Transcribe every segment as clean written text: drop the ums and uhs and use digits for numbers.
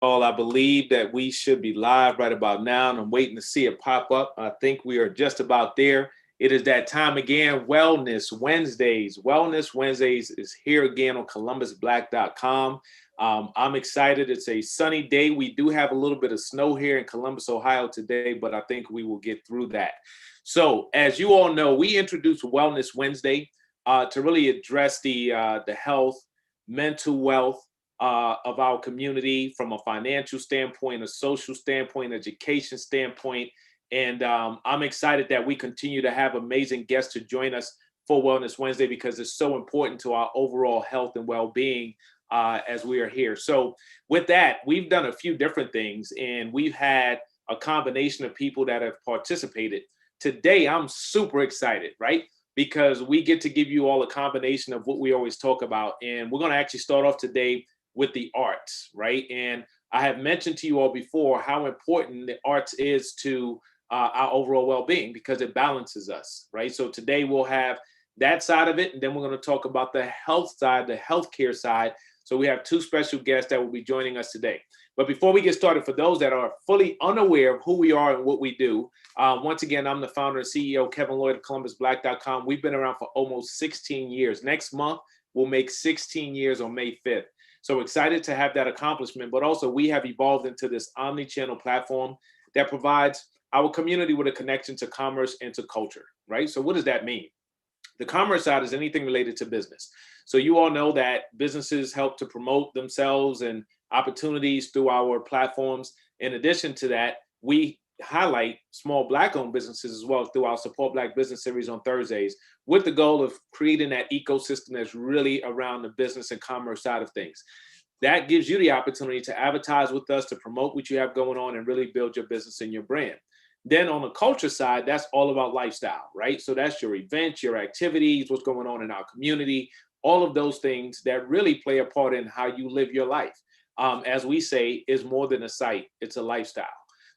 Well, I believe that we should be live right about now, and I'm waiting to see it pop up. I think we are just about there. It is that time again, Wellness Wednesdays. Wellness Wednesdays is here again on ColumbusBlack.com. I'm excited. It's a sunny day. We do have a little bit of snow here in Columbus, Ohio today, but I think we will get through that. So, as you all know, we introduced Wellness Wednesday to really address the health, mental wealth, of our community from a financial standpoint, a social standpoint, education standpoint. And I'm excited that we continue to have amazing guests to join us for Wellness Wednesday because it's so important to our overall health and well-being as we are here. So with that, we've done a few different things and we've had a combination of people that have participated. Today, I'm super excited, right? Because we get to give you all a combination of what we always talk about. And we're going to actually start off today with the arts, right? And I have mentioned to you all before how important the arts is to our overall well-being because it balances us, right? So today we'll have that side of it, and then we're going to talk about the health side, the healthcare side. So we have two special guests that will be joining us today. But before we get started, for those that are fully unaware of who we are and what we do, once again, I'm the founder and CEO, Kevin Lloyd of ColumbusBlack.com. We've been around for almost 16 years. Next month, we'll make 16 years on May 5th. So excited to have that accomplishment, but also we have evolved into this omni-channel platform that provides our community with a connection to commerce and to culture, right? So what does that mean? The commerce side is anything related to business. So you all know that businesses help to promote themselves and opportunities through our platforms. In addition to that, we highlight small Black-owned businesses as well through our Support Black Business series on Thursdays with the goal of creating that ecosystem that's really around the business and commerce side of things. That gives you the opportunity to advertise with us, to promote what you have going on and really build your business and your brand. Then on the culture side, that's all about lifestyle, right? So that's your events, your activities, what's going on in our community, all of those things that really play a part in how you live your life. As we say, is more than a site, it's a lifestyle.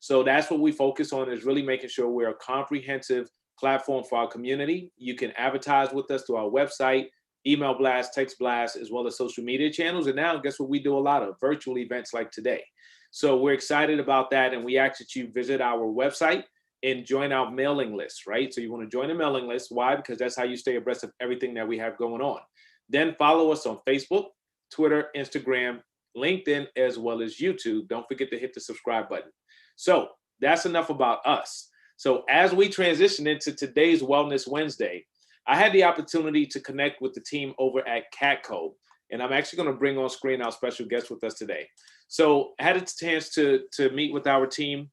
So that's what we focus on, is really making sure we're a comprehensive platform for our community. You can advertise with us through our website, email blast, text blast, as well as social media channels. And now guess what we do a lot of? Virtual events like today. So we're excited about that. And we ask that you visit our website and join our mailing list, right? So you want to join the mailing list. Why? Because that's how you stay abreast of everything that we have going on. Then follow us on Facebook, Twitter, Instagram, LinkedIn, as well as YouTube. Don't forget to hit the subscribe button. So that's enough about us. So as we transition into today's Wellness Wednesday, I had the opportunity to connect with the team over at Catco, and I'm actually going to bring on screen our special guest with us today. So I had a chance to meet with our team,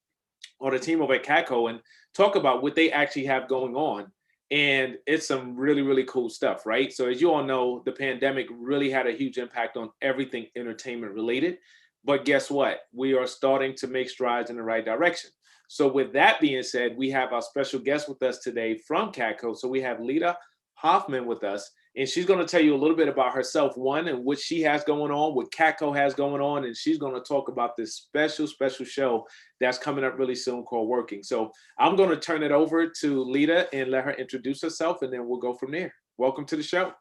or the team over at Catco, and talk about what they actually have going on. And it's some really, really cool stuff, right? So as you all know, the pandemic really had a huge impact on everything entertainment related. But guess what? We are starting to make strides in the right direction. So with that being said, we have our special guest with us today from Catco. So we have Leda Hoffmann with us, and she's going to tell you a little bit about herself, one, and what she has going on, what Catco has going on, and she's going to talk about this special show that's coming up really soon called Working. So I'm going to turn it over to Leda and let her introduce herself, and then we'll go from there. Welcome to the show.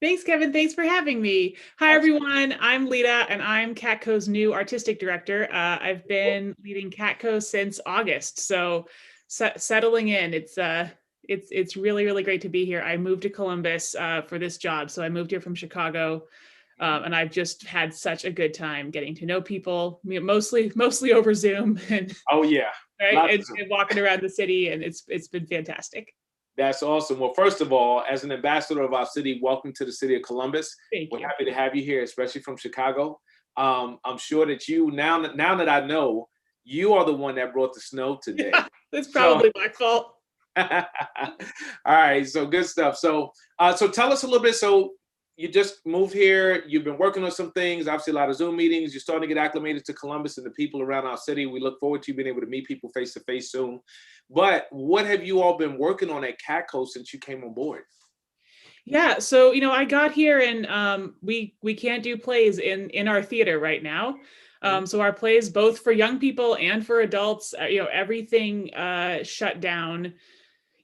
Thanks, Kevin. Thanks for having me. Hi, everyone. I'm Leda, and I'm Catco's new artistic director. I've been leading Catco since August, so settling in. It's really, really great to be here. I moved to Columbus for this job, so I moved here from Chicago, and I've just had such a good time getting to know people, mostly over Zoom, and oh yeah, right, and walking around the city, and it's been fantastic. That's awesome. Well, first of all, as an ambassador of our city, welcome to the city of Columbus. We're happy to have you here, especially from Chicago. I'm sure that you, now that I know, you are the one that brought the snow today. Yeah, that's probably my fault. All right, so good stuff. So tell us a little bit. So you just moved here. You've been working on some things, obviously a lot of Zoom meetings. You're starting to get acclimated to Columbus and the people around our city. We look forward to you being able to meet people face to face soon. But what have you all been working on at Catco since you came on board? Yeah, so I got here and we can't do plays in our theater right now. So our plays, both for young people and for adults, everything shut down.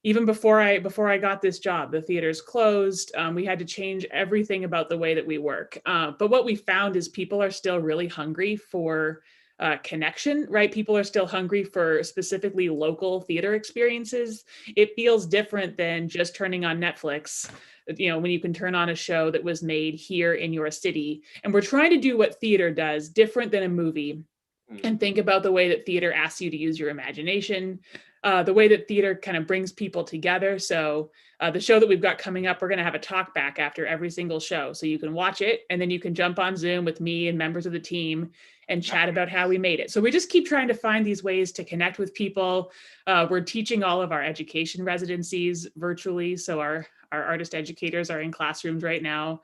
Even before I got this job, the theater's closed. We had to change everything about the way that we work. But what we found is people are still really hungry for connection, right? People are still hungry for specifically local theater experiences. It feels different than just turning on Netflix, when you can turn on a show that was made here in your city. And we're trying to do what theater does, different than a movie, and think about the way that theater asks you to use your imagination, the way that theater kind of brings people together. So the show that we've got coming up, we're going to have a talk back after every single show. So you can watch it and then you can jump on Zoom with me and members of the team and chat about how we made it. So we just keep trying to find these ways to connect with people. We're teaching all of our education residencies virtually. So our artist educators are in classrooms right now,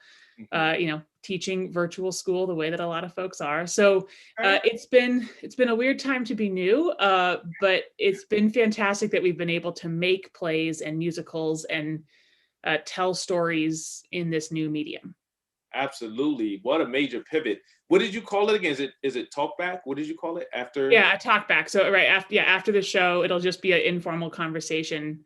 teaching virtual school the way that a lot of folks are. So it's been a weird time to be new, but it's been fantastic that we've been able to make plays and musicals and tell stories in this new medium. Absolutely. What a major pivot. What did you call it again? Is it talk back? What did you call it after? Yeah, a talk back. So right after the show, it'll just be an informal conversation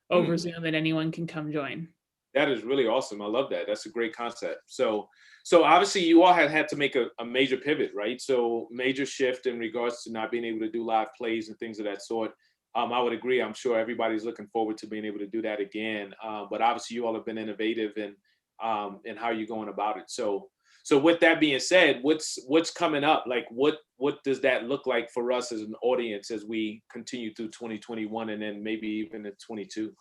over Zoom and anyone can come join. That is really awesome. I love that. That's a great concept. So obviously you all had to make a major pivot, right? So major shift in regards to not being able to do live plays and things of that sort. I would agree. I'm sure everybody's looking forward to being able to do that again. But obviously you all have been innovative in how you're going about it. So with that being said, what's coming up? Like what does that look like for us as an audience as we continue through 2021 and then maybe even in 22?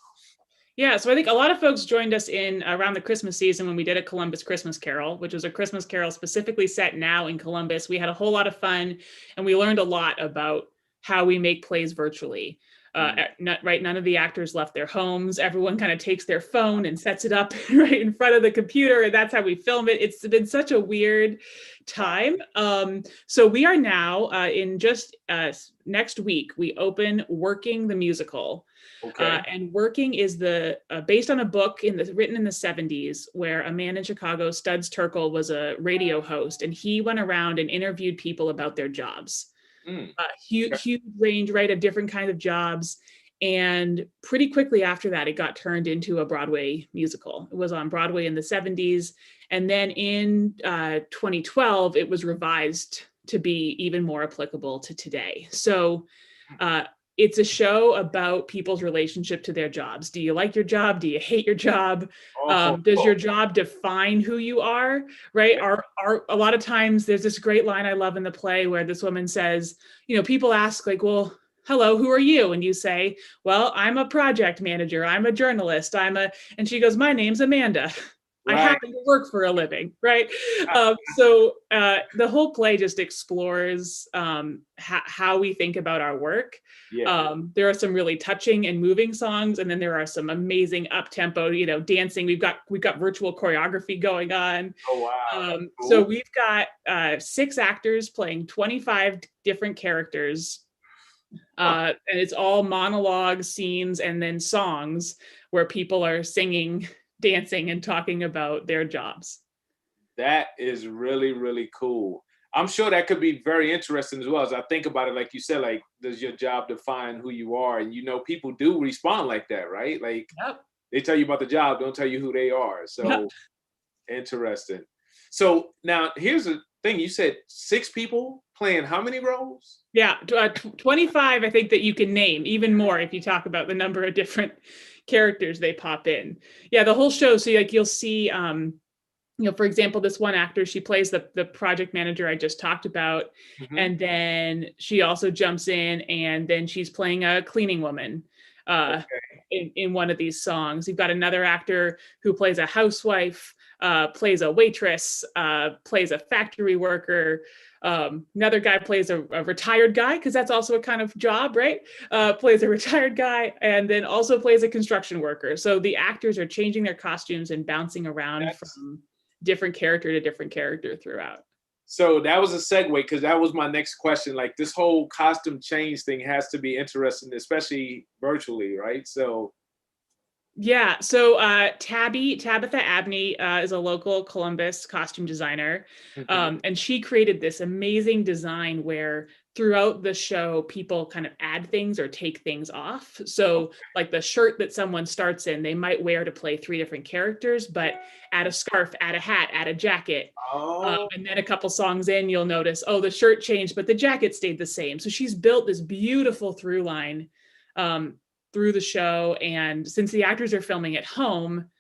Yeah, so I think a lot of folks joined us in around the Christmas season when we did a Columbus Christmas Carol, which was a Christmas Carol specifically set now in Columbus. We had a whole lot of fun and we learned a lot about how we make plays virtually. None of the actors left their homes. Everyone kind of takes their phone and sets it up right in front of the computer, and that's how we film it. It's been such a weird time. So we are now in just next week, we open Working the Musical. Okay. And Working is based on a book written in the 70s, where a man in Chicago, Studs Terkel, was a radio host, and he went around and interviewed people about their jobs. Huge range, right, of different kinds of jobs. And pretty quickly after that, it got turned into a Broadway musical. It was on Broadway in the 70s. And then in 2012, it was revised to be even more applicable to today. So it's a show about people's relationship to their jobs. Do you like your job? Do you hate your job? Does your job define who you are? Right? A lot of times there's this great line I love in the play where this woman says, people ask like, well, hello, who are you? And you say, well, I'm a project manager. I'm a journalist. And she goes, my name's Amanda. Right. I happen to work for a living, right? So the whole play just explores how we think about our work. Yeah. There are some really touching and moving songs, and then there are some amazing up-tempo, dancing. We've got virtual choreography going on. Oh wow! Cool. So we've got 6 actors playing 25 different characters, and it's all monologue scenes and then songs where people are singing, dancing, and talking about their jobs. That is really, really cool. I'm sure that could be very interesting as well. As I think about it, like you said, like, does your job define who you are? And people do respond like that, right? Like, yep. They tell you about the job, don't tell you who they are. So yep. Interesting. So now here's the thing. You said 6 people playing how many roles? Yeah, 25, I think, that you can name, even more if you talk about the number of different characters they pop in. Yeah, the whole show. So like you'll see, for example, this one actor, she plays the project manager I just talked about. Mm-hmm. And then she also jumps in and then she's playing a cleaning woman in one of these songs. You've got another actor who plays a housewife, plays a waitress, plays a factory worker. Another guy plays a retired guy, because that's also a kind of job, right? Plays a retired guy, and then also plays a construction worker. So the actors are changing their costumes and bouncing around from different character to different character throughout. So that was a segue, because that was my next question. Like, this whole costume change thing has to be interesting, especially virtually, right? So Yeah, so Tabitha Abney is a local Columbus costume designer, Mhm. and she created this amazing design where throughout the show, people kind of add things or take things off. So, like the shirt that someone starts in, they might wear to play three different characters, but add a scarf, add a hat, add a jacket. Oh, And then a couple songs in, you'll notice, oh, the shirt changed, but the jacket stayed the same. So she's built this beautiful through line. Um, through the show. And since the actors are filming at home,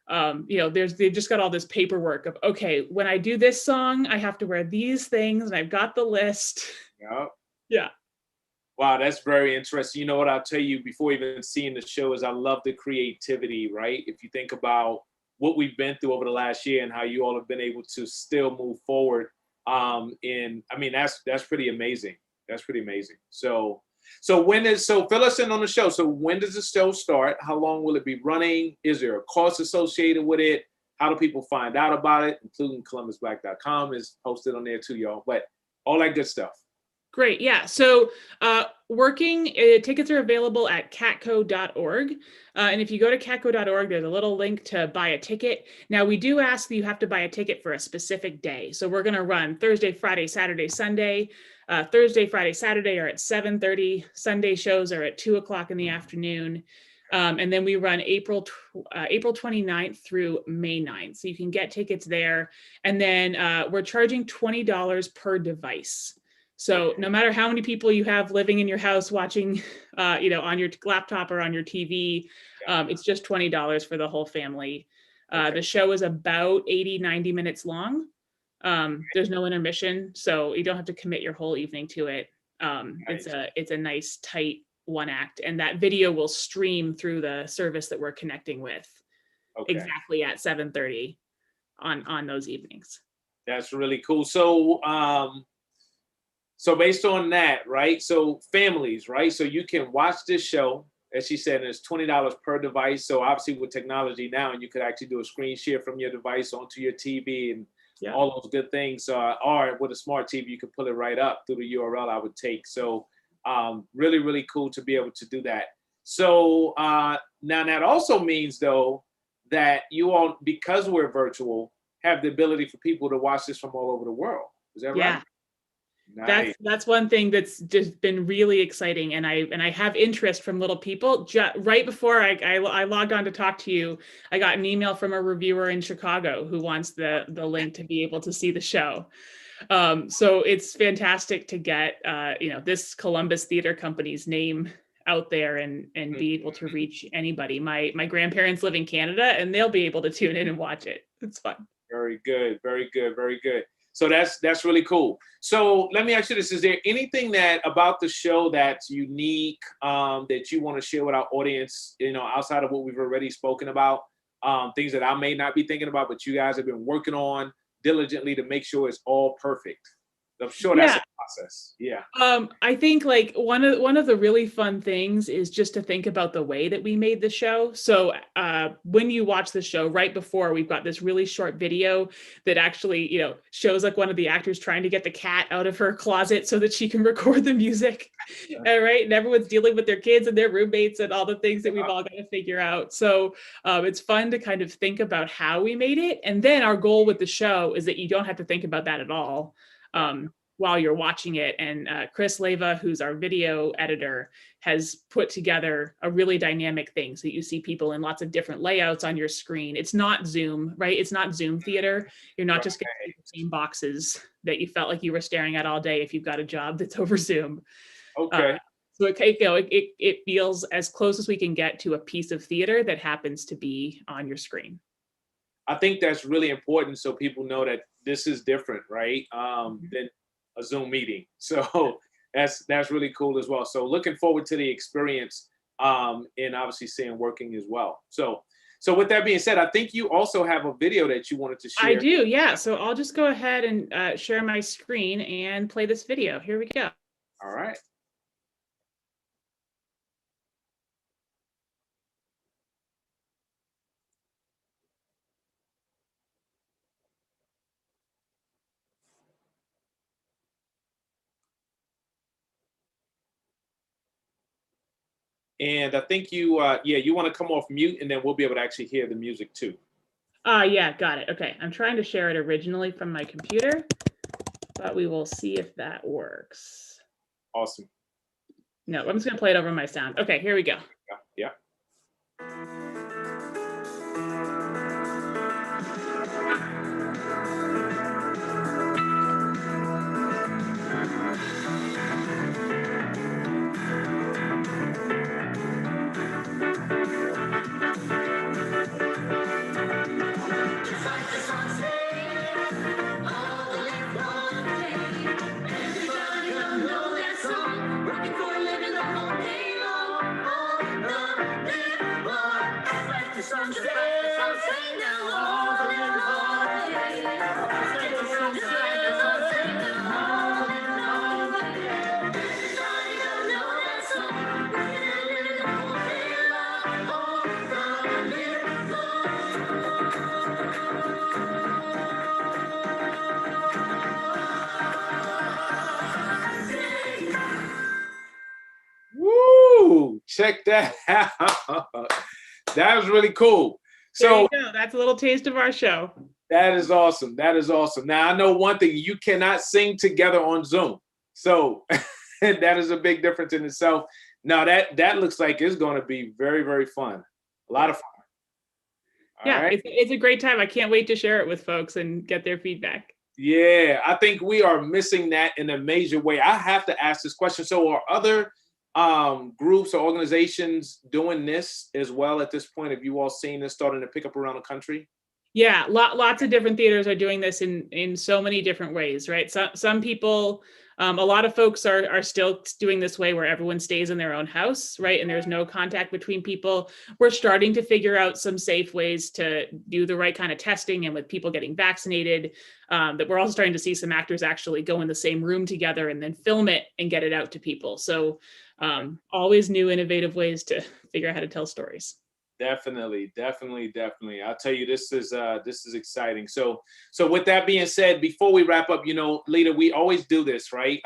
they've just got all this paperwork of, okay, when I do this song, I have to wear these things, and I've got the list. yeah. Yeah. Wow, that's very interesting. You know what I'll tell you before even seeing the show is I love the creativity, right? If you think about what we've been through over the last year and how you all have been able to still move forward. In I mean, that's pretty amazing. That's pretty amazing. So fill us in on the show. So when does the show start? How long will it be running? Is there a cost associated with it? How do people find out about it? Including ColumbusBlack.com is posted on there too, y'all. But all that good stuff. Great. Yeah. So working tickets are available at catco.org. And if you go to catco.org, there's a little link to buy a ticket. Now, we do ask that you have to buy a ticket for a specific day. So we're going to run Thursday, Friday, Saturday, Sunday. Thursday, Friday, Saturday are at 7:30. Sunday shows are at 2 o'clock in the afternoon. And then we run April 29th through May 9th. So you can get tickets there. And then we're charging $20 per device. So no matter how many people you have living in your house watching, on your laptop or on your TV, it's just $20 for the whole family. The show is about 80, 90 minutes long. There's no intermission, so you don't have to commit your whole evening to it. It's a nice tight one act, and that video will stream through the service that we're connecting with exactly at 7:30 on those evenings. That's really cool. So based on that, right? So families, right? So you can watch this show, as she said, and it's $20 per device. So obviously with technology now, and you could actually do a screen share from your device onto your TV and all those good things. Or with a smart TV, you can pull it right up through the URL I would take. So really, really cool to be able to do that. So now that also means though that you all, because we're virtual, have the ability for people to watch this from all over the world. Is that right? Nice. That's one thing that's just been really exciting, and I have interest from little people. Right before I logged on to talk to you, I got an email from a reviewer in Chicago who wants the link to be able to see the show. So it's fantastic to get this Columbus Theater Company's name out there and be able to reach anybody. My grandparents live in Canada, and they'll be able to tune in and watch it. It's fun. Very good, very good, very good. So that's really cool. So let me ask you this: is there anything that about the show that's unique that you want to share with our audience? Outside of what we've already spoken about, things that I may not be thinking about, but you guys have been working on diligently to make sure it's all perfect. I'm sure that's a process. Yeah. I think like one of the really fun things is just to think about the way that we made the show. So when you watch the show, right before, we've got this really short video that actually, shows like one of the actors trying to get the cat out of her closet so that she can record the music. Right. And everyone's dealing with their kids and their roommates and all the things that we've all got to figure out. So it's fun to kind of think about how we made it. And then our goal with the show is that you don't have to think about that at all. While you're watching it. And Chris Leva, who's our video editor, has put together a really dynamic thing. So you see people in lots of different layouts on your screen. It's not Zoom, right? It's not Zoom theater. You're not just going to see the same boxes that you felt like you were staring at all day if you've got a job that's over Zoom. Okay. So it feels as close as we can get to a piece of theater that happens to be on your screen. I think that's really important so people know that this is different, right? Than a Zoom meeting. So that's really cool as well. So looking forward to the experience and obviously seeing working as well. So with that being said, I think you also have a video that you wanted to share. I do, yeah. So I'll just go ahead and share my screen and play this video. Here we go. All right. And I think you, you want to come off mute, and then we'll be able to actually hear the music too. Yeah, got it. Okay, I'm trying to share it originally from my computer, but we will see if that works. Awesome. No, I'm just gonna play it over my sound. Okay, here we go. Yeah. Woo! Check that out. That was really cool. There So you go. That's a little taste of our show. that is awesome. That is awesome. Now I know one thing: you cannot sing together on Zoom. So that is a big difference in itself. Now that looks like it's going to be very, very fun. A lot of fun. All Yeah, right. it's a great time. I can't wait to share it with folks and get their feedback. Yeah, I think we are missing that in a major way. I have to ask this question. So are other groups or organizations doing this as well at this point? Have you all seen this starting to pick up around the country? Yeah, lots of different theaters are doing this in so many different ways, right? Some people, a lot of folks are still doing this way where everyone stays in their own house, right? And there's no contact between people. We're starting to figure out some safe ways to do the right kind of testing, and with people getting vaccinated, that we're also starting to see some actors actually go in the same room together and then film it and get it out to people. So always new innovative ways to figure out how to tell stories. Definitely. I'll tell you, this is exciting. So with that being said, before we wrap up, Leda, we always do this, right?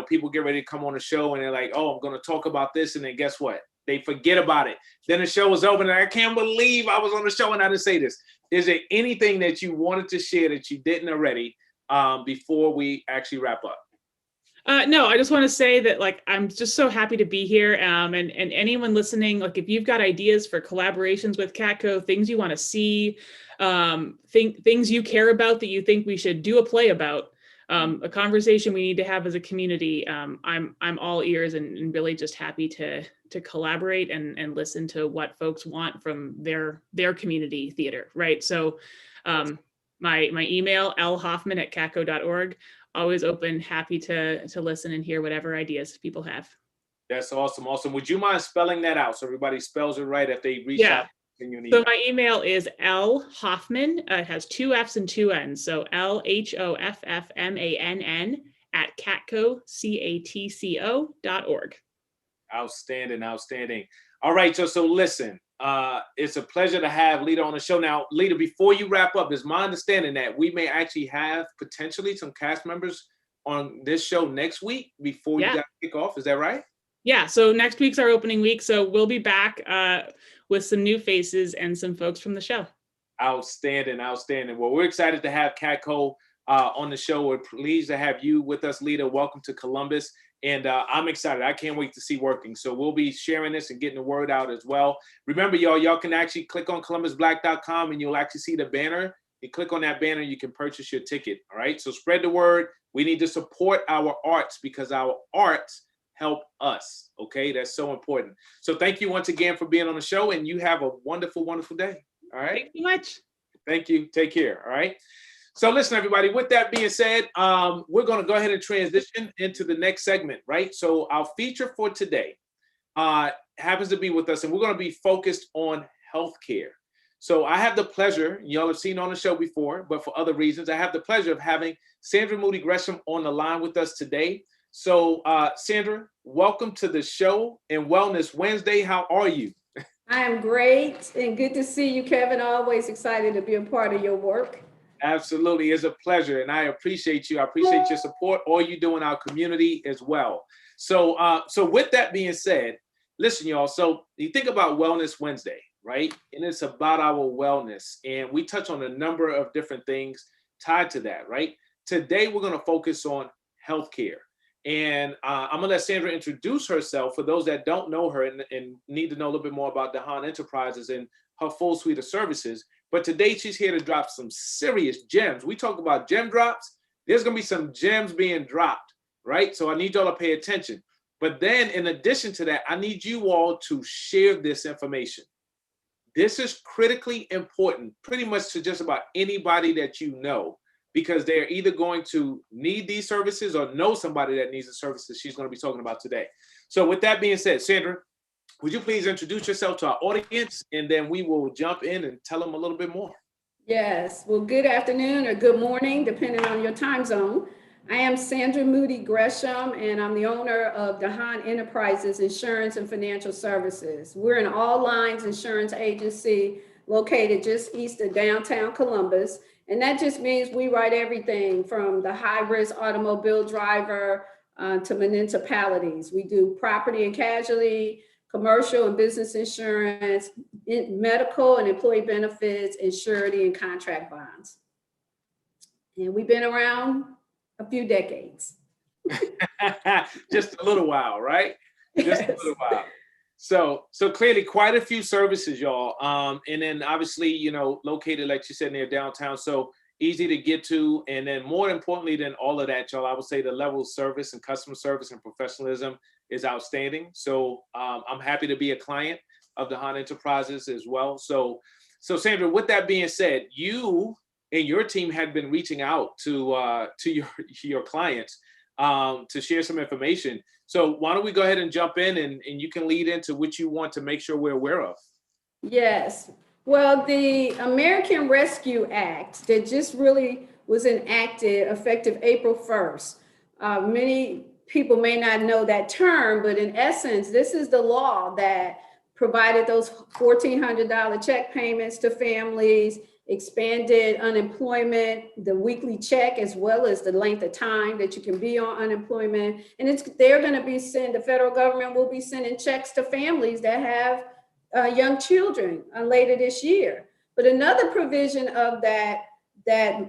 People get ready to come on the show and they're like, oh, I'm going to talk about this. And then guess what? They forget about it. Then the show is over and I can't believe I was on the show and I didn't say this. Is there anything that you wanted to share that you didn't already before we actually wrap up? No, I just want to say that I'm just so happy to be here. And anyone listening, if you've got ideas for collaborations with Catco, things you want to see, things you care about that you think we should do a play about, a conversation we need to have as a community. I'm all ears and really just happy to collaborate and listen to what folks want from their community theater, right? So my email, lhoffmann@catco.org. Always open, happy to listen and hear whatever ideas people have. That's awesome. Would you mind spelling that out so everybody spells it right if they reach out? So my email is lhoffmann. It has 2 F's and 2 N's. So LHOFFMANN @catco, CATCO.org. Outstanding. All right, so listen, it's a pleasure to have Leda on the show. Now, Leda, before you wrap up, it's my understanding that we may actually have potentially some cast members on this show next week before you guys kick off. Is that right? Yeah, so next week's our opening week. So we'll be back with some new faces and some folks from the show. Outstanding. Well, we're excited to have Catco on the show. We're pleased to have you with us, Leda. Welcome to Columbus. And I'm excited. I can't wait to see working. So we'll be sharing this and getting the word out as well. Remember, y'all can actually click on columbusblack.com and you'll actually see the banner. You click on that banner, you can purchase your ticket. All right. So spread the word. We need to support our arts because our arts help us. Okay. That's so important. So thank you once again for being on the show, and you have a wonderful, wonderful day. All right. Thank you much. Thank you. Take care. All right. So listen, everybody, with that being said, we're going to go ahead and transition into the next segment, right? So our feature for today happens to be with us, and we're going to be focused on healthcare. So I have the pleasure, y'all have seen on the show before, but for other reasons, I have the pleasure of having Sandra Moody Gresham on the line with us today. So Sandra, welcome to the show and Wellness Wednesday. How are you? I am great and good to see you, Kevin. Always excited to be a part of your work. Absolutely. It's a pleasure. And I appreciate you. I appreciate your support, all you do in our community as well. So with that being said, listen, y'all. So you think about Wellness Wednesday, right? And it's about our wellness. And we touch on a number of different things tied to that, right? Today, we're going to focus on healthcare. And I'm going to let Sandra introduce herself for those that don't know her and need to know a little bit more about Dehan Enterprises and her full suite of services. But today, she's here to drop some serious gems. We talk about gem drops. There's going to be some gems being dropped, right? So I need y'all to pay attention. But then in addition to that, I need you all to share this information. This is critically important, pretty much to just about anybody that you know, because they're either going to need these services or know somebody that needs the services she's going to be talking about today. So with that being said, Sandra, would you please introduce yourself to our audience, and then we will jump in and tell them a little bit more. Yes, well, good afternoon or good morning, depending on your time zone. I am Sandra Moody Gresham, and I'm the owner of Dehan Enterprises Insurance and Financial Services. We're an all-lines insurance agency located just east of downtown Columbus. And that just means we write everything from the high-risk automobile driver to municipalities. We do property and casualty, commercial and business insurance, medical and employee benefits, and surety and contract bonds. And we've been around a few decades. Just a little while, right? Just Yes. a little while. So clearly quite a few services, y'all. And then obviously, you know, located, like you said, near downtown. So easy to get to. And then more importantly than all of that, y'all, I would say the level of service and customer service and professionalism is outstanding. So I'm happy to be a client of Dehan Enterprises as well. So Sandra, with that being said, you and your team had been reaching out to your clients to share some information. So why don't we go ahead and jump in and you can lead into what you want to make sure we're aware of. Yes. Well, the American Rescue Act that just really was enacted effective April 1st. Many people may not know that term, but in essence, this is the law that provided those $1,400 check payments to families, expanded unemployment, the weekly check, as well as the length of time that you can be on unemployment. And they're going to be the federal government will be sending checks to families that have young children later this year. But another provision of that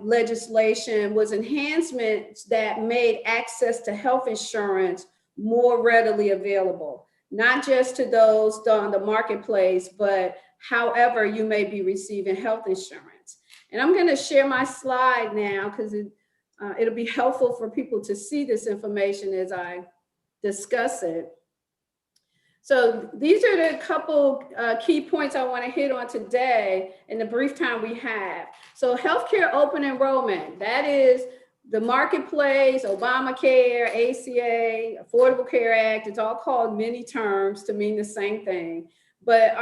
legislation was enhancements that made access to health insurance more readily available, not just to those on the marketplace, but however you may be receiving health insurance. And I'm going to share my slide now because it'll be helpful for people to see this information as I discuss it. So these are the couple key points I want to hit on today in the brief time we have. So healthcare open enrollment, that is the marketplace, Obamacare, ACA, Affordable Care Act, it's all called many terms to mean the same thing. But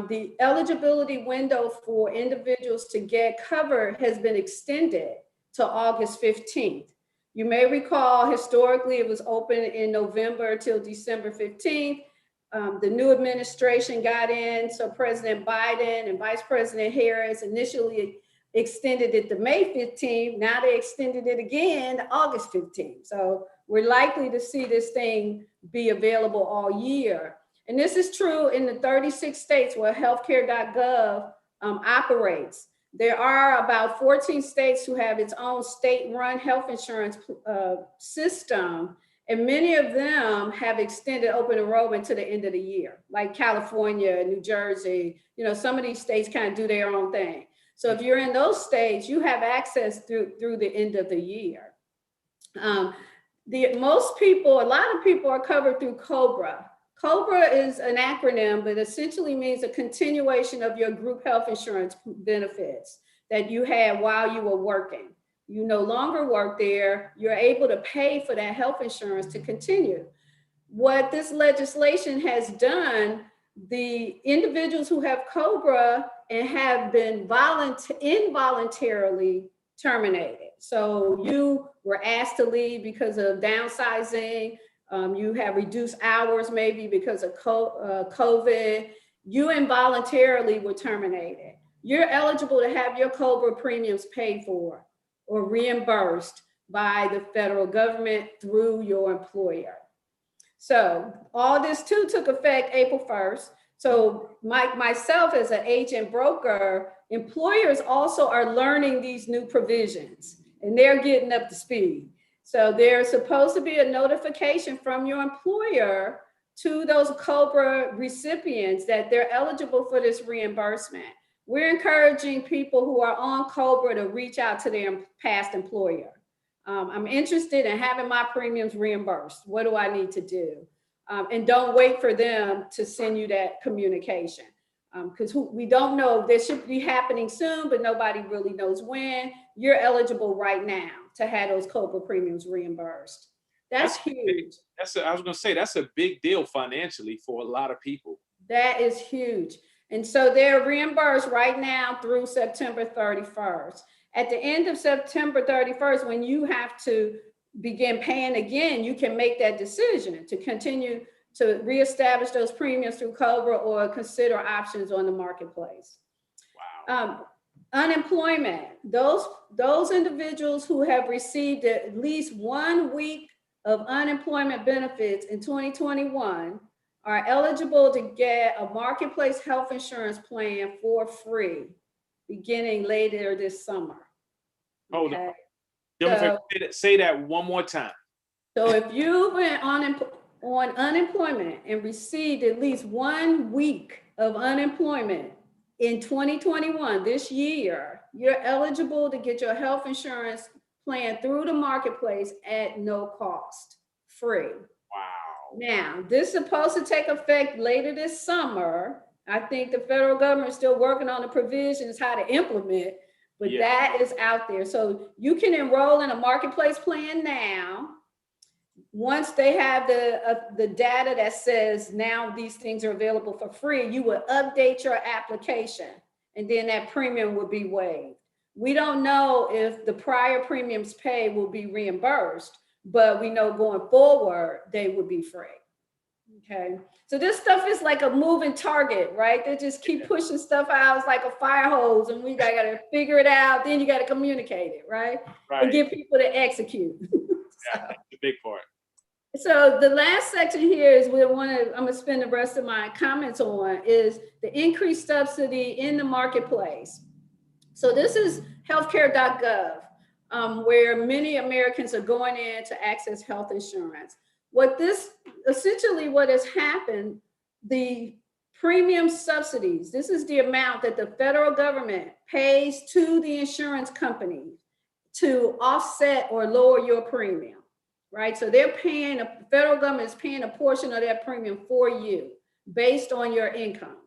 the eligibility window for individuals to get covered has been extended to August 15th. You may recall historically it was open in November till December 15th. The new administration got in, so President Biden and Vice President Harris initially extended it to May 15th. Now they extended it again to August 15th. So we're likely to see this thing be available all year. And this is true in the 36 states where healthcare.gov operates. There are about 14 states who have its own state-run health insurance system, and many of them have extended open enrollment to the end of the year, like California, New Jersey. You know, some of these states kind of do their own thing. So if you're in those states, you have access through the end of the year. A lot of people are covered through COBRA. COBRA is an acronym, but essentially means a continuation of your group health insurance benefits that you had while you were working. You no longer work there, you're able to pay for that health insurance to continue. What this legislation has done, the individuals who have COBRA and have been involuntarily terminated. So you were asked to leave because of downsizing, you have reduced hours maybe because of COVID, you involuntarily were terminated. You're eligible to have your COBRA premiums paid for or reimbursed by the federal government through your employer. So all this too took effect April 1st. So myself as an agent broker, employers also are learning these new provisions and they're getting up to speed. So there's supposed to be a notification from your employer to those COBRA recipients that they're eligible for this reimbursement. We're encouraging people who are on COBRA to reach out to their past employer. I'm interested in having my premiums reimbursed. What do I need to do? And don't wait for them to send you that communication. Because we don't know, this should be happening soon, but nobody really knows when. You're eligible right now to have those COBRA premiums reimbursed. That's huge. I was going to say, that's a big deal financially for a lot of people. That is huge. And so they're reimbursed right now through September 31st. At the end of September 31st, when you have to begin paying again, you can make that decision to continue to reestablish those premiums through COBRA or consider options on the marketplace. Wow. Unemployment, those individuals who have received at least 1 week of unemployment benefits in 2021 are eligible to get a marketplace health insurance plan for free beginning later this summer. Hold on. Jennifer, say that one more time. So if you've been on unemployment and received at least 1 week of unemployment in 2021, this year, you're eligible to get your health insurance plan through the marketplace at no cost, free. Wow. Now, this is supposed to take effect later this summer. I think the federal government is still working on the provisions, how to implement, but that is out there. So you can enroll in a marketplace plan now. Once they have the data that says now these things are available for free, you will update your application and then that premium will be waived. We don't know if the prior premiums paid will be reimbursed, but we know going forward, they would be free. Okay. So this stuff is like a moving target, right? They just keep pushing stuff out. It's like a fire hose and we got to figure it out. Then you got to communicate it, right? And get people to execute. Yeah, that's the big part. So the last section here is I'm going to spend the rest of my comments on is the increased subsidy in the marketplace. So this is healthcare.gov, where many Americans are going in to access health insurance. What has happened, the premium subsidies, this is the amount that the federal government pays to the insurance company to offset or lower your premium, right? So the federal government is paying a portion of that premium for you based on your income.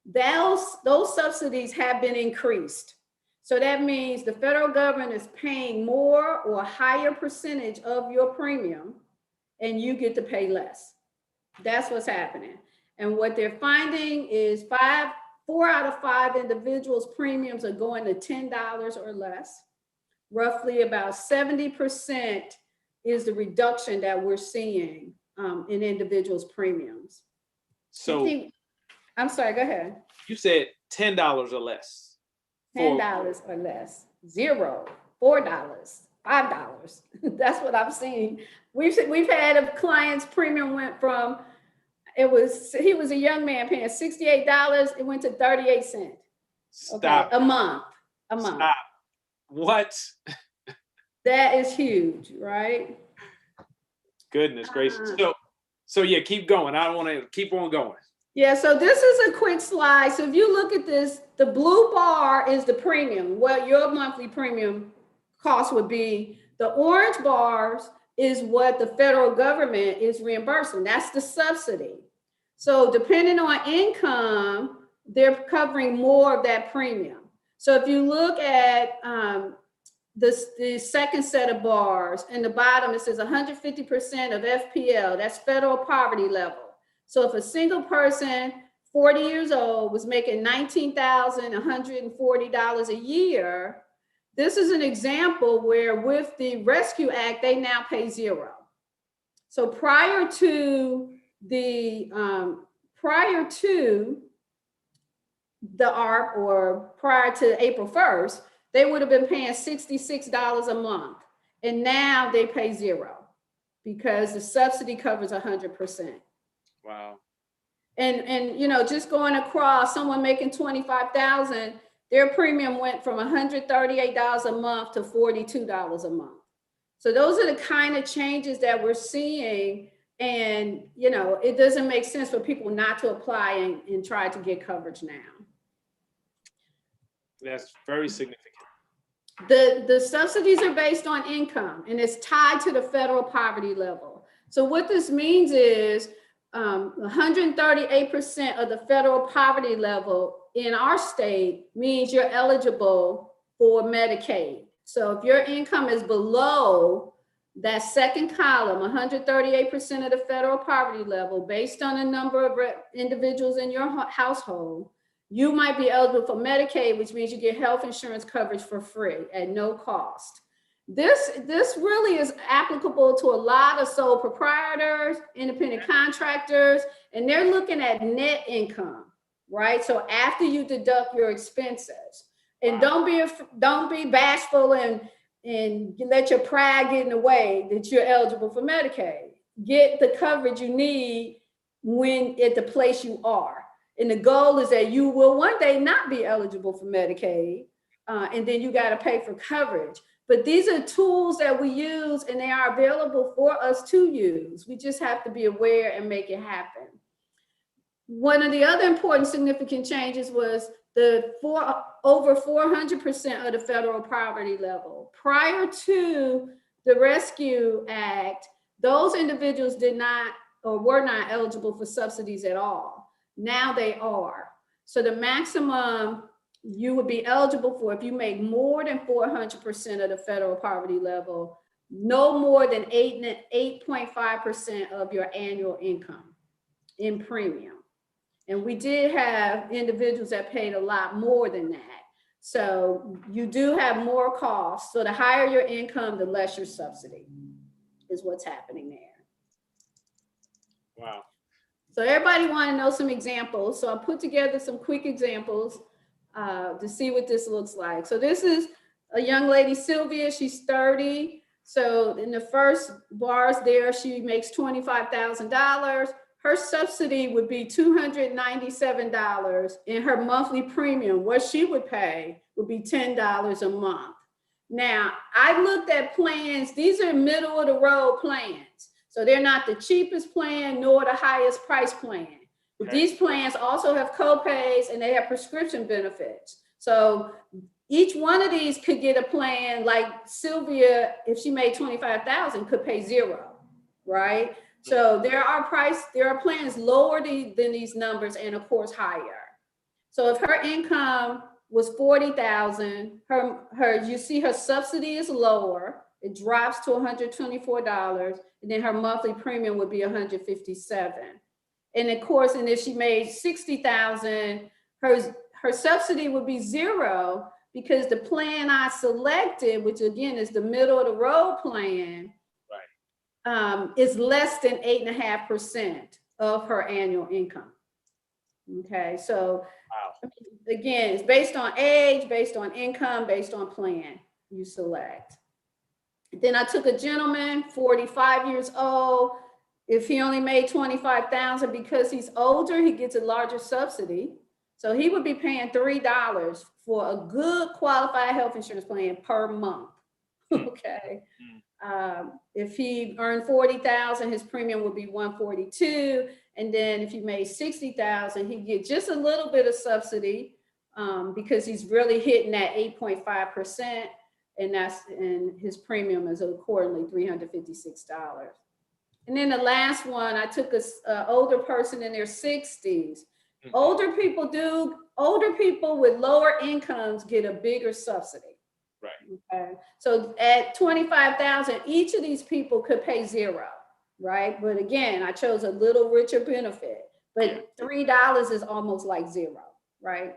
Those subsidies have been increased. So that means the federal government is paying more or a higher percentage of your premium and you get to pay less. That's what's happening. And what they're finding is 4 out of 5 individuals' premiums are going to $10 or less. Roughly about 70% is the reduction that we're seeing in individuals' premiums. So I'm sorry, go ahead. You said $10 or less. $10 or less, $0, $4, $5. That's what I'm seeing. We've had a client's premium went from, he was a young man paying $68, it went to 38 cents. Stop. Okay, a month. Stop. What? That is huge, right? Goodness gracious. So yeah, keep going. I want to keep on going. Yeah, so this is a quick slide. So if you look at this, the blue bar is the premium, what your monthly premium cost would be. The orange bars is what the federal government is reimbursing. That's the subsidy. So depending on income, they're covering more of that premium. So if you look at the second set of bars, in the bottom, it says 150% of FPL, that's federal poverty level. So if a single person, 40 years old, was making $19,140 a year, this is an example where with the Rescue Act, they now pay $0. So prior to the ARP or prior to April 1st, they would have been paying $66 a month. And now they pay $0 because the subsidy covers 100%. Wow. And you know, just going across, someone making 25,000, their premium went from $138 a month to $42 a month. So those are the kind of changes that we're seeing. And, you know, it doesn't make sense for people not to apply and try to get coverage now. That's very significant. The subsidies are based on income, and it's tied to the federal poverty level. So what this means is 138% of the federal poverty level in our state means you're eligible for Medicaid. So if your income is below that second column, 138% of the federal poverty level, based on the number of individuals in your household, you might be eligible for Medicaid, which means you get health insurance coverage for free at no cost. This really is applicable to a lot of sole proprietors, independent contractors, and they're looking at net income, right? So after you deduct your expenses, and don't be bashful and let your pride get in the way that you're eligible for Medicaid. Get the coverage you need when at the place you are. And the goal is that you will one day not be eligible for Medicaid, and then you got to pay for coverage. But these are tools that we use, and they are available for us to use. We just have to be aware and make it happen. One of the other important significant changes was over 400% of the federal poverty level. Prior to the Rescue Act, those individuals did not or were not eligible for subsidies at all. Now they are. So the maximum you would be eligible for, if you make more than 400% of the federal poverty level, no more than 8.5% of your annual income in premium. And we did have individuals that paid a lot more than that. So you do have more costs. So the higher your income, the less your subsidy is what's happening there. Wow. So everybody want to know some examples. So I put together some quick examples to see what this looks like. So this is a young lady, Sylvia, she's 30. So in the first bars there, she makes $25,000. Her subsidy would be $297, and her monthly premium, what she would pay, would be $10 a month. Now, I looked at plans. These are middle of the road plans. So they're not the cheapest plan nor the highest price plan. But these plans also have co-pays and they have prescription benefits. So each one of these could get a plan like Sylvia, if she made $25,000, could pay $0, right? So there are plans lower than these numbers and of course higher. So if her income was $40,000, you see her subsidy is lower. It drops to $124, and then her monthly premium would be $157. And of course, and if she made $60,000, her subsidy would be $0, because the plan I selected, which again is the middle of the road plan, is less than 8.5% of her annual income. Okay, so again, it's based on age, based on income, based on plan you select. Then I took a gentleman, 45 years old. If he only made $25,000, because he's older, he gets a larger subsidy. So he would be paying $3 for a good qualified health insurance plan per month. Okay. If he earned $40,000, his premium would be $142. And then if he made $60,000, he'd get just a little bit of subsidy because he's really hitting that 8.5%. And his premium is accordingly $356. And then the last one, I took an older person in their 60s. Older people with lower incomes get a bigger subsidy. Right. Okay. So at $25,000, each of these people could pay $0, right? But again, I chose a little richer benefit. But $3 is almost like $0, right?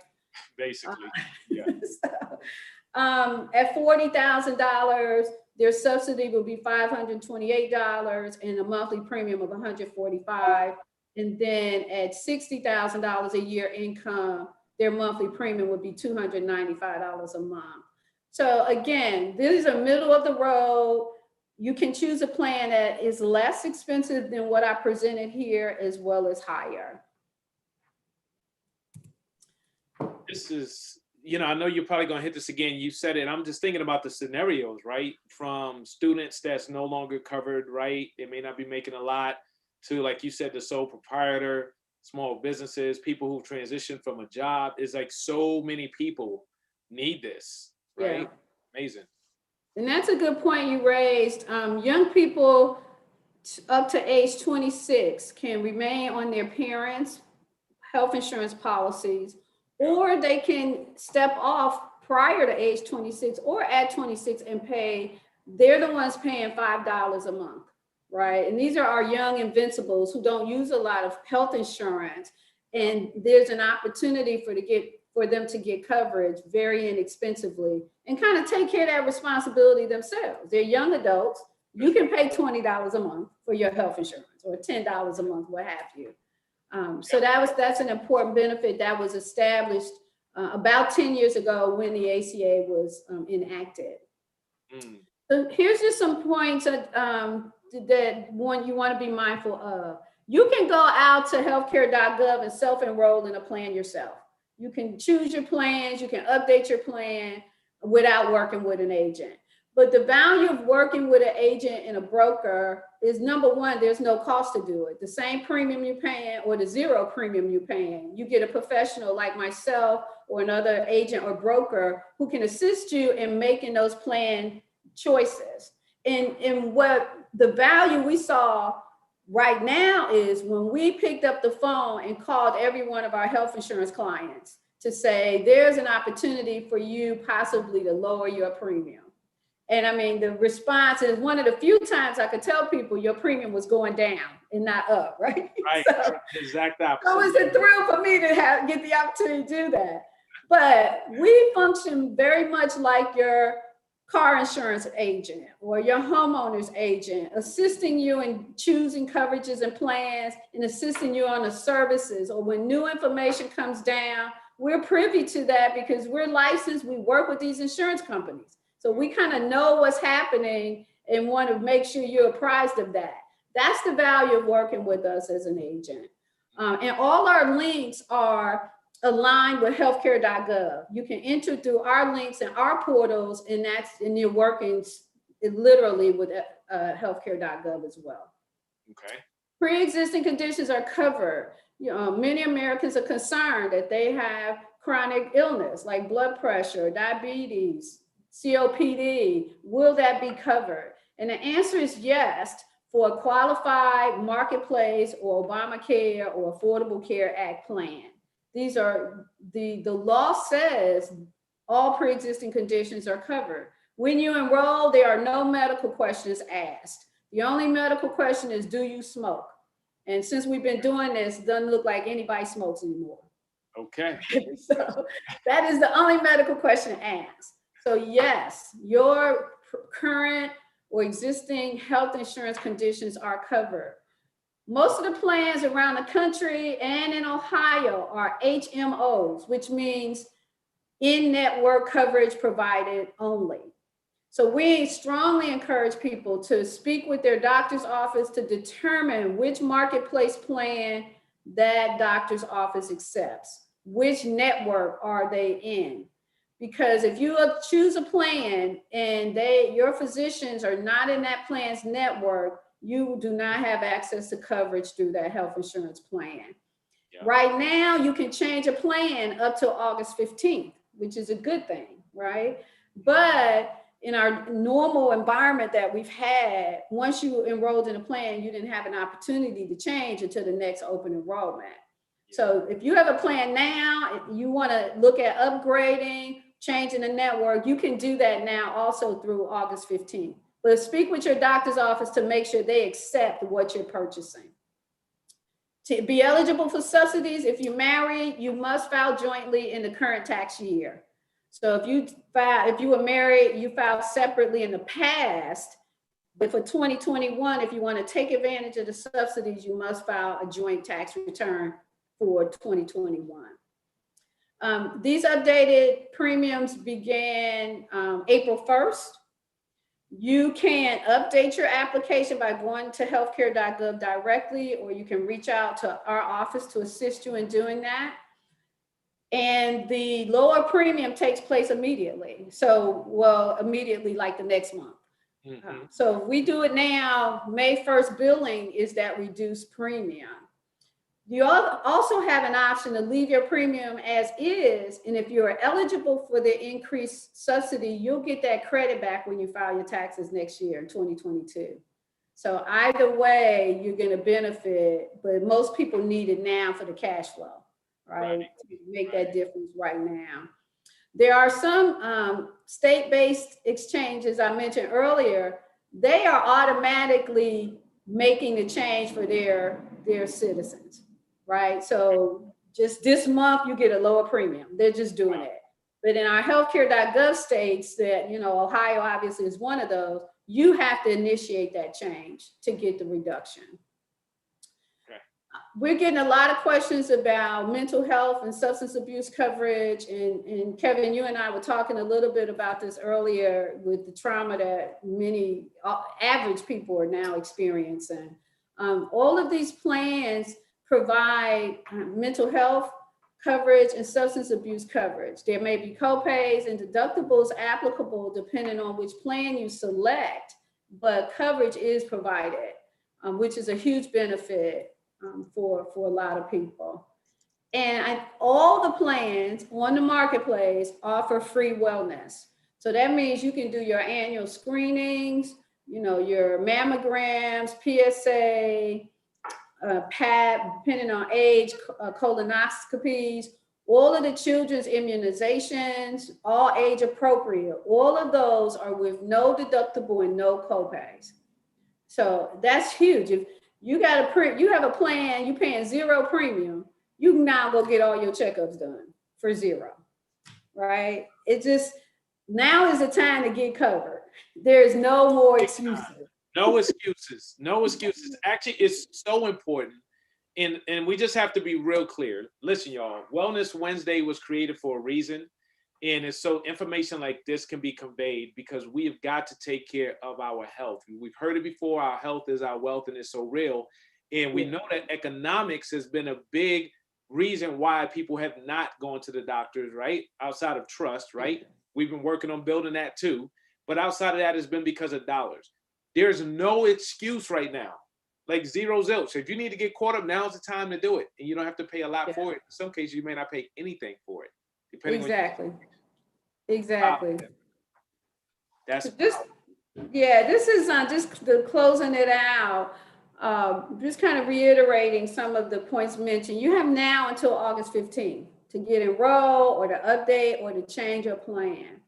Basically. Yeah. At $40,000, their subsidy would be $528 and a monthly premium of $145. And then at $60,000 a year income, their monthly premium would be $295 a month. So again, these are middle of the road. you can choose a plan that is less expensive than what I presented here, as well as higher. This is, I know you're probably gonna hit this again. You said it. I'm just thinking about the scenarios, right? From students that's no longer covered, right? They may not be making a lot, to, like you said, the sole proprietor, small businesses, people who've transitioned from a job. Is like so many people need this, right? Yeah. Amazing. And that's a good point you raised. Young people up to age 26 can remain on their parents' health insurance policies, or they can step off prior to age 26 or at 26 and pay. They're the ones paying $5 a month, right? And these are our young invincibles who don't use a lot of health insurance. And there's an opportunity for them to get coverage very inexpensively and kind of take care of that responsibility themselves. They're young adults. You can pay $20 a month for your health insurance, or $10 a month, what have you. So that's an important benefit that was established about 10 years ago when the ACA was enacted. So here's just some points that one you want to be mindful of. You can go out to healthcare.gov and self-enroll in a plan yourself. You can choose your plans, you can update your plan without working with an agent. But the value of working with an agent and a broker is, number one, there's no cost to do it. The same premium you're paying or the zero premium you're paying, you get a professional like myself or another agent or broker who can assist you in making those plan choices. And what the value we saw right now is when we picked up the phone and called every one of our health insurance clients to say, there's an opportunity for you possibly to lower your premium. And I mean, the response is one of the few times I could tell people your premium was going down and not up, right? Right, So, exact opposite. So it's a thrill for me to get the opportunity to do that. But we function very much like your car insurance agent or your homeowner's agent, assisting you in choosing coverages and plans and assisting you on the services. Or when new information comes down, we're privy to that because we're licensed, we work with these insurance companies. So we kind of know what's happening and want to make sure you're apprised of that. That's the value of working with us as an agent. And all our links are aligned with healthcare.gov. You can enter through our links and our portals, and you're working literally with healthcare.gov as well. Okay. Pre-existing conditions are covered. Many Americans are concerned that they have chronic illness like blood pressure, diabetes, COPD. Will that be covered? And the answer is yes, for a qualified marketplace or Obamacare or Affordable Care Act plan. These are, the law says all pre-existing conditions are covered. When you enroll, there are no medical questions asked. The only medical question is, do you smoke? And since we've been doing this, it doesn't look like anybody smokes anymore. Okay. So that is the only medical question asked. So yes, your current or existing health insurance conditions are covered. Most of the plans around the country and in Ohio are HMOs, which means in-network coverage provided only. So we strongly encourage people to speak with their doctor's office to determine which marketplace plan that doctor's office accepts. Which network are they in? Because if you choose a plan and your physicians are not in that plan's network, you do not have access to coverage through that health insurance plan. Yeah. Right now, you can change a plan up till August 15th, which is a good thing, right? But in our normal environment that we've had, once you enrolled in a plan, you didn't have an opportunity to change until the next open enrollment. Yeah. So if you have a plan now, if you want to look at upgrading, changing the network, you can do that now also through August 15th. But speak with your doctor's office to make sure they accept what you're purchasing. To be eligible for subsidies, if you're married, you must file jointly in the current tax year. So if you were married, you filed separately in the past, but for 2021, if you want to take advantage of the subsidies, you must file a joint tax return for 2021. These updated premiums began April 1st. You can update your application by going to healthcare.gov directly, or you can reach out to our office to assist you in doing that. And the lower premium takes place immediately. So, well, immediately like the next month. So if we do it now, May 1st billing is that reduced premium. You also have an option to leave your premium as is. And if you're eligible for the increased subsidy, you'll get that credit back when you file your taxes next year in 2022. So either way, you're going to benefit, but most people need it now for the cash flow, right? To make that difference right now. There are some state-based exchanges I mentioned earlier. They are automatically making the change for their citizens, right? So just this month, you get a lower premium. They're just doing it. But in our healthcare.gov states that, Ohio obviously is one of those, you have to initiate that change to get the reduction. We're getting a lot of questions about mental health and substance abuse coverage. And Kevin, you and I were talking a little bit about this earlier with the trauma that many average people are now experiencing. All of these plans provide mental health coverage and substance abuse coverage. There may be copays and deductibles applicable depending on which plan you select, but coverage is provided, which is a huge benefit for a lot of people. And all the plans on the marketplace offer free wellness. So that means you can do your annual screenings, your mammograms, PSA, PAP, depending on age, colonoscopies, all of the children's immunizations, all age appropriate. All of those are with no deductible and no copays. So that's huge. If you have a plan, you're paying zero premium, you can now go get all your checkups done for zero, right? It just, now is the time to get covered. There's no more excuses. No excuses, no excuses. Actually, it's so important. And we just have to be real clear. Listen, y'all, Wellness Wednesday was created for a reason. And it's so information like this can be conveyed because we have got to take care of our health. We've heard it before, our health is our wealth, and it's so real. And we know that economics has been a big reason why people have not gone to the doctors, right? Outside of trust, right? We've been working on building that too. But outside of that, it's been because of dollars. There's no excuse right now, like zero zilch. If you need to get caught up, now's the time to do it. And you don't have to pay a lot for it. In some cases, you may not pay anything for it. Exactly. Exactly. That's this is just the closing it out. Just kind of reiterating some of the points mentioned. You have now until August 15th to get enrolled or to update or to change your plan.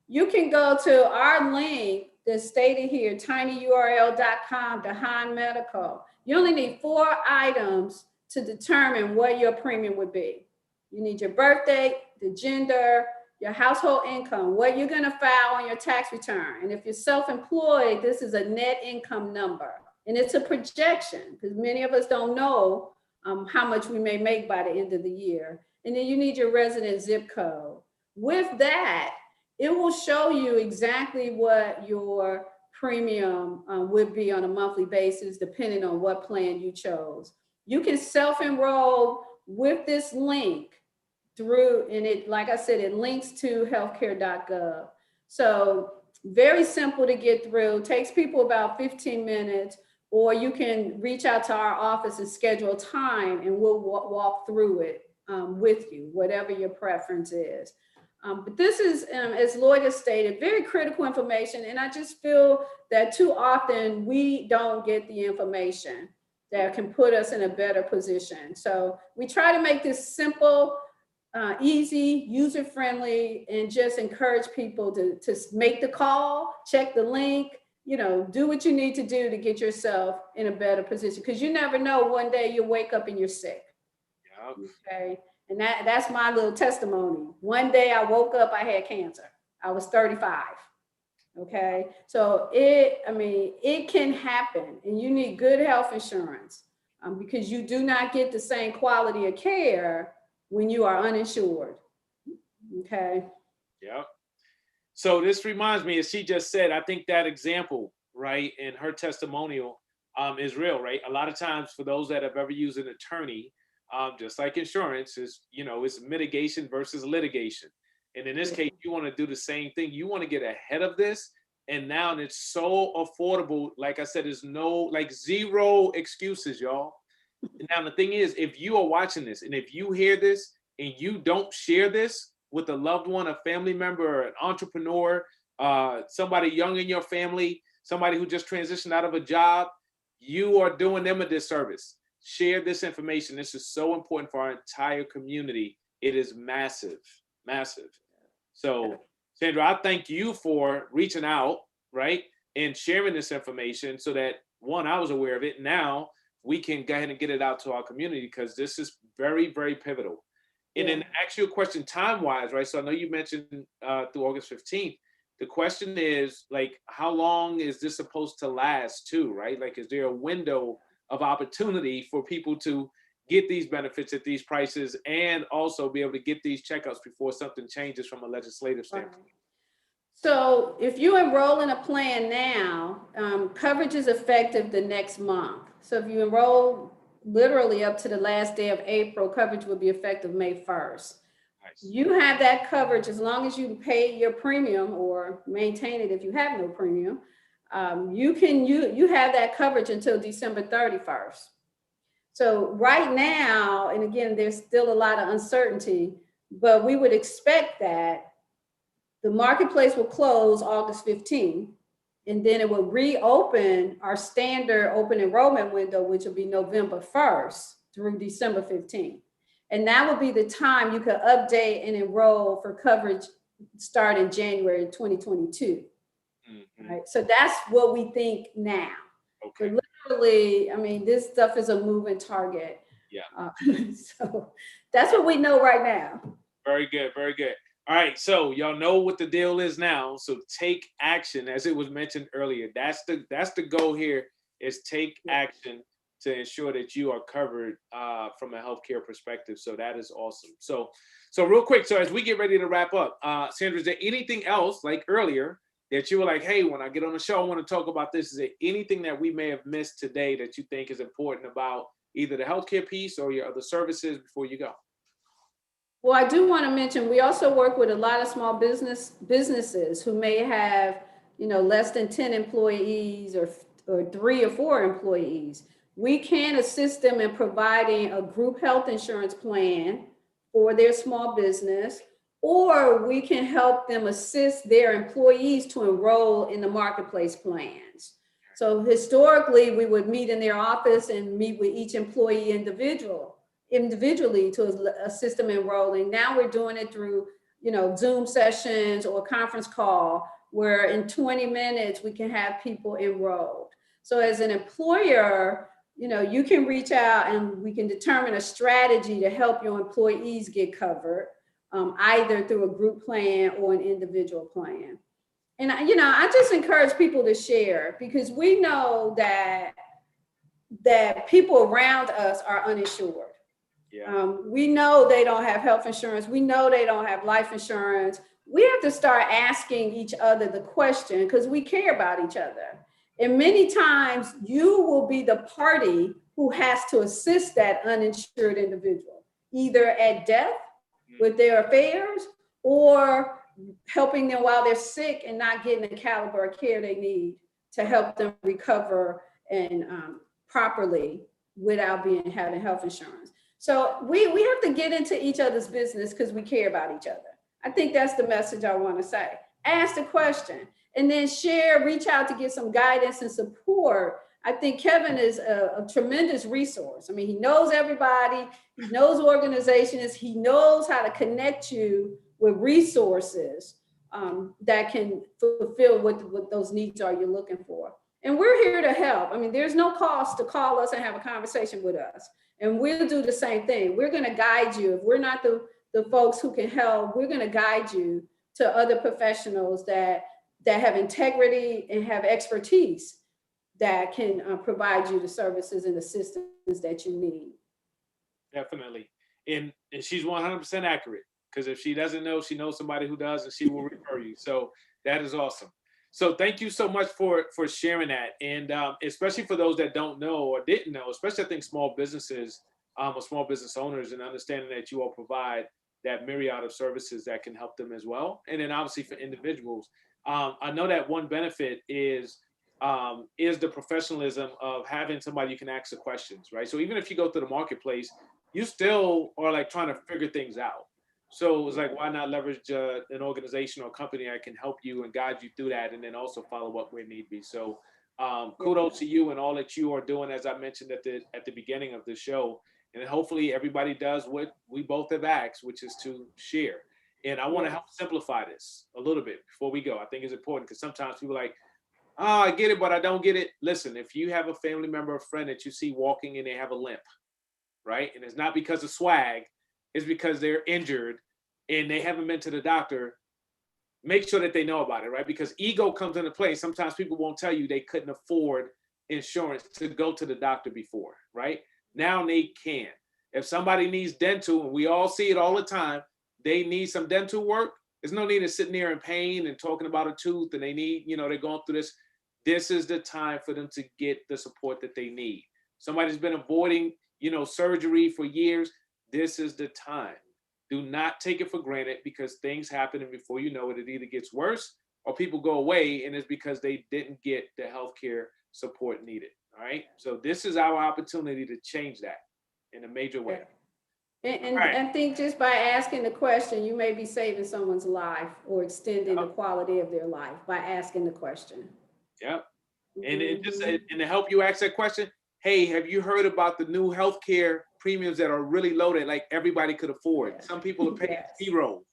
You can go to our link that's stated here, tinyurl.com, Dehan Medical. You only need 4 items to determine what your premium would be. You need your birth date, the gender, your household income, what you're going to file on your tax return. And if you're self-employed, this is a net income number. And it's a projection because many of us don't know how much we may make by the end of the year. And then you need your resident zip code. With that, it will show you exactly what your premium would be on a monthly basis, depending on what plan you chose. You can self-enroll with this link through, and it, like I said, it links to healthcare.gov. So very simple to get through, takes people about 15 minutes, or you can reach out to our office and schedule time and we'll walk through it with you, whatever your preference is. But this is, as Lloyd has stated, very critical information. And I just feel that too often we don't get the information that can put us in a better position. So we try to make this simple, easy, user-friendly, and just encourage people to make the call, check the link, do what you need to do to get yourself in a better position. Because you never know, one day you'll wake up and you're sick. Yep. Okay. And that's my little testimony. One day I woke up, I had cancer. I was 35. Okay. So it can happen, and you need good health insurance because you do not get the same quality of care when you are uninsured. Okay. Yep. So this reminds me, as she just said, I think that example, right, in her testimonial is real, right? A lot of times for those that have ever used an attorney, just like insurance is, it's mitigation versus litigation. And in this case, you want to do the same thing. You want to get ahead of this. And now it's so affordable. Like I said, there's zero excuses, y'all. Now, the thing is, if you are watching this and if you hear this and you don't share this with a loved one, a family member, or an entrepreneur, somebody young in your family, somebody who just transitioned out of a job, you are doing them a disservice. Share this information. This is so important for our entire community. It is massive, massive. So, Sandra, I thank you for reaching out, right, and sharing this information so that, one, I was aware of it. Now we can go ahead and get it out to our community because this is very, very pivotal. And then ask you a question time-wise, right? So I know you mentioned through August 15th. The question is, like, how long is this supposed to last too, right? Like, is there a window of opportunity for people to get these benefits at these prices and also be able to get these checkups before something changes from a legislative standpoint? So if you enroll in a plan now, coverage is effective the next month. So if you enroll literally up to the last day of April, coverage will be effective May 1st. Nice. You have that coverage as long as you pay your premium or maintain it if you have no premium. You have that coverage until December 31st. So right now, and again, there's still a lot of uncertainty, but we would expect that the marketplace will close August 15th, and then it will reopen our standard open enrollment window, which will be November 1st through December 15th. And that will be the time you could update and enroll for coverage starting January 2022. Mm-hmm. Right? So that's what we think now. Okay. But literally, I mean, this stuff is a moving target. Yeah. So that's what we know right now. Very good, very good. All right, so y'all know what the deal is now. So take action, as it was mentioned earlier. That's the goal here, is take action to ensure that you are covered from a healthcare perspective. So that is awesome. So real quick, so as we get ready to wrap up, Sandra, is there anything else, like earlier, that you were like, hey, when I get on the show, I want to talk about this? Is there anything that we may have missed today that you think is important about either the healthcare piece or your other services before you go? Well, I do want to mention, we also work with a lot of small businesses who may have, less than 10 employees or 3 or 4 employees. We can assist them in providing a group health insurance plan for their small business, or we can help them assist their employees to enroll in the marketplace plans. So historically, we would meet in their office and meet with each employee individually to assist them enrolling. Now we're doing it through, Zoom sessions or conference call, where in 20 minutes we can have people enrolled. So as an employer, you can reach out and we can determine a strategy to help your employees get covered, either through a group plan or an individual plan. And, I just encourage people to share, because we know that people around us are uninsured. Yeah. We know they don't have health insurance. We know they don't have life insurance. We have to start asking each other the question, because we care about each other. And many times you will be the party who has to assist that uninsured individual, either at death with their affairs or helping them while they're sick and not getting the caliber of care they need to help them recover and properly without having health insurance. So we have to get into each other's business because we care about each other. I think that's the message I want to say. Ask the question and then share, reach out to get some guidance and support. I think Kevin is a tremendous resource. I mean, he knows everybody, he knows organizations, he knows how to connect you with resources that can fulfill what those needs are you're looking for. And we're here to help. I mean, there's no cost to call us and have a conversation with us. And we'll do the same thing. We're going to guide you. If we're not the folks who can help, we're going to guide you to other professionals that have integrity and have expertise that can provide you the services and assistance that you need. Definitely. And she's 100% accurate. because if she doesn't know, she knows somebody who does, and she will refer you. So that is awesome. So thank you so much for sharing that, and especially for those that don't know or didn't know, especially I think small businesses or small business owners, and understanding that you all provide that myriad of services that can help them as well. And then obviously for individuals, I know that one benefit is the professionalism of having somebody you can ask the questions, right? So even if you go to the marketplace, you still are like trying to figure things out. So it's like, why not leverage an organization or company that can help you and guide you through that, and then also follow up where need be. So kudos to you and all that you are doing, as I mentioned at the beginning of the show. And hopefully everybody does what we both have asked, which is to share. And I want to help simplify this a little bit before we go. I think it's important because sometimes people are like, oh, I get it, but I don't get it. Listen, if you have a family member or friend that you see walking and they have a limp, right? And it's not because of swag, it's because they're injured and they haven't been to the doctor, make sure that they know about it, right? Because ego comes into play. Sometimes people won't tell you they couldn't afford insurance to go to the doctor before, right? Now they can. If somebody needs dental, and we all see it all the time, they need some dental work. There's no need of sitting there in pain and talking about a tooth, and they need, they're going through this. This is the time for them to get the support that they need. Somebody's been avoiding, surgery for years. This is the time. Do not take it for granted, because things happen, and before you know it, it either gets worse or people go away, and it's because they didn't get the healthcare support needed. All right. So this is our opportunity to change that in a major way. And I think just by asking the question, you may be saving someone's life or extending the quality of their life by asking the question. Yep. And it just, and to help you ask that question, hey, have you heard about the new healthcare premiums that are really low that like everybody could afford? Yes. Some people are paying zero.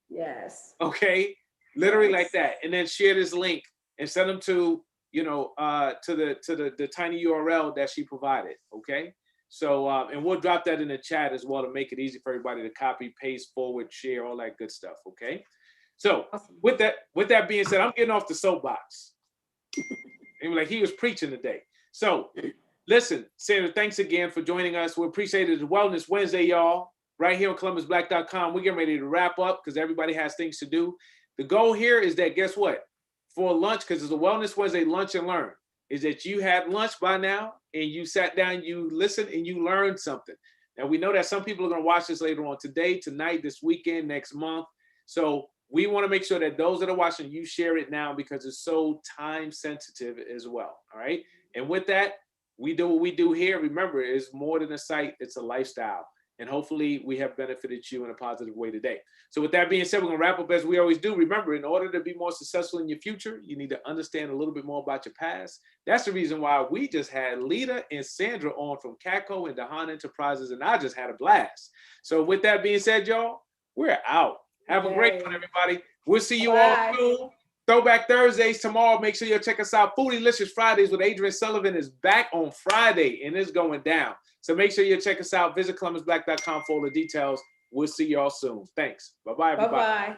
Yes. Okay. Literally like that. And then share this link and send them to, to the tiny URL that she provided. Okay. So, and we'll drop that in the chat as well to make it easy for everybody to copy, paste, forward, share, all that good stuff. Okay. So with that being said, I'm getting off the soapbox. And like he was preaching today. So listen, Sandra, thanks again for joining us. We appreciate it. It's Wellness Wednesday, y'all, right here on ColumbusBlack.com. We're getting ready to wrap up because everybody has things to do. The goal here is that, guess what? For lunch, because it's a Wellness Wednesday, lunch and learn, is that you had lunch by now and you sat down, you listened, and you learned something. Now, we know that some people are going to watch this later on today, tonight, this weekend, next month. So we want to make sure that those that are watching, you share it now because it's so time sensitive as well. All right. And with that, we do what we do here. Remember, it's more than a site, it's a lifestyle. And hopefully we have benefited you in a positive way today. So with that being said, we're going to wrap up as we always do. Remember, in order to be more successful in your future, you need to understand a little bit more about your past. That's the reason why we just had Leda and Sandra on from Catco and Dehan Enterprises, and I just had a blast. So with that being said, y'all, we're out. Have a great one, everybody. We'll see you all soon. Throwback Thursdays tomorrow. Make sure you'll check us out. Foodylicious Fridays with Adrian Sullivan is back on Friday, and it's going down. So make sure you check us out. Visit ColumbusBlack.com for all the details. We'll see y'all soon. Thanks. Bye-bye, everybody. Bye-bye.